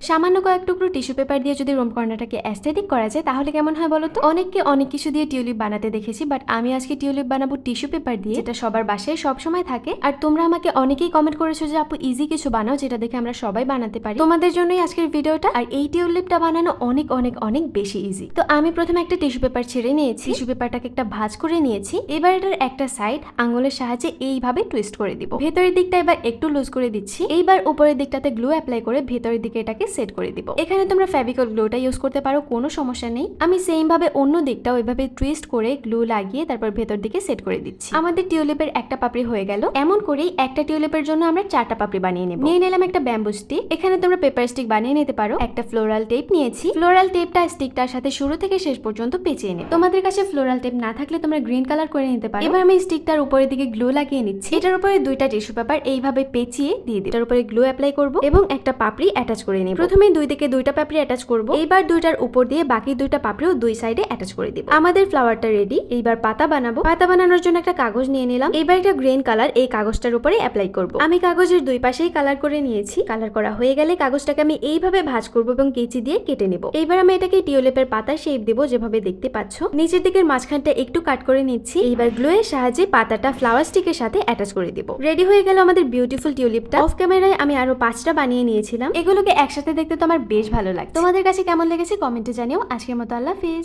সামান্য কয়েক টুকরো টিস্যু পেপার দিয়ে যদি রুম কর্নারটাকে অ্যাস্থেটিক করা যায় তাহলে কেমন হয় বলো তো? অনেককে অনেক কিছু দিয়ে টিউলিপ বানাতে দেখেছি, বাট আমি আজকে টিউলিপ বানাবো টিস্যু পেপার দিয়ে, যেটা সবার বাসায় সব সময় থাকে। আর তোমরা আমাকে অনেকেই কমেন্ট করেছো যে আপু ইজি কিছু বানাও যেটা দেখে আমরা সবাই বানাতে পারি। তোমাদের জন্যই আজকের ভিডিওটা। আর এই টিউলিপটা বানানো অনেক অনেক অনেক বেশি ইজি। তো আমি প্রথমে একটা টিস্যু পেপার ছেড়ে নিয়েছি, টিস্যু পেপারটাকে একটা ভাঁজ করে নিয়েছি। এবার এটার একটা সাইড আঙ্গুলের সাহায্যে এইভাবে টুইস্ট করে দিব। ভেতরের দিকটা এবার একটু লুজ করে দিচ্ছি। এইবার উপরের দিকটাতে গ্লু অ্যাপ্লাই করে ভেতরের দিকে এটাকে সেট করে দিব। এখানে তোমরা ফেভিকল গ্লুটা ইউজ করতে পারো, কোনো সমস্যা নেই। আমি সেম ভাবে অন্য দিকটাও এভাবে টুইস্ট করে গ্লু লাগিয়ে তারপর ভেতর দিকে সেট করে দিচ্ছি। আমাদের টিউলিপের একটা পাপড়ি হয়ে গেল। এমন করেই একটা টিউলিপের জন্য আমরা 4টা পাপড়ি বানিয়ে নেব। নিয়ে নিলাম একটা ব্যাম্বু স্টিক, এখানে তোমরা পেপার স্টিক বানিয়ে নিতে পারো। একটা ফ্লোরাল টেপ নিয়েছি, ফ্লোরাল টেপটা স্টিকটার সাথে শুরু থেকে শেষ পর্যন্ত পেঁচিয়ে নেব। তোমাদের কাছে ফ্লোরাল টেপ না থাকলে তোমরা গ্রিন কালার করে নিতে পারো। এবার আমি স্টিকটার উপরের দিকে গ্লু লাগিয়ে নিচ্ছি। এটার উপরে 2টা টিস্যু পেপার এইভাবে পেঁচিয়ে দিয়ে দিই। এটার উপরে গ্লু অ্যাপ্লাই করব এবং একটা পাপড়ি অ্যাটাচ করে নিব। প্রথমে দুই দিকে 2টা পাপড়ি অ্যাটাচ করব। এইবার 2টার উপর দিয়ে বাকি 2টা পাপড়িও দুই সাইডে অ্যাটাচ করে দিব। আমাদের ফ্লাওয়ারটা রেডি। এইবার পাতা বানাবো। পাতা বানানোর জন্য একটা কাগজ নিয়ে নিলাম। এইবার একটা গ্রিন কালার এই কাগজটার উপরে অ্যাপ্লাই করব। আমি কাগজের দুই পাশেই কালার করে নিয়েছি। কালার করা হয়ে গেলে কাগজটাকে আমি এইভাবে ভাঁজ করব এবং কেচি দিয়ে কেটে নেব। এইবার আমি এটাকে টিউলিপের পাতার শেপ দেব, যেভাবে দেখতে পাচ্ছ। নিচের দিকের মাঝখানটা একটু কাট করে নিচ্ছি। এইবার গ্লু এর সাহায্যে পাতাটা ফ্লাওয়ার স্টিকের সাথে অ্যাটাচ করে দিব। রেডি হয়ে গেল আমাদের বিউটিফুল টিউলিপটা। অফ ক্যামেরায় আমি আরো 5টা বানিয়ে নিয়েছিলাম। এগুলোকে একসাথে দেখতে তো আমার বেশ ভালো লাগে। তোমাদের কাছে কেমন লেগেছে কমেন্টে জানিও। আজকের মতো আল্লাহ হাফেজ।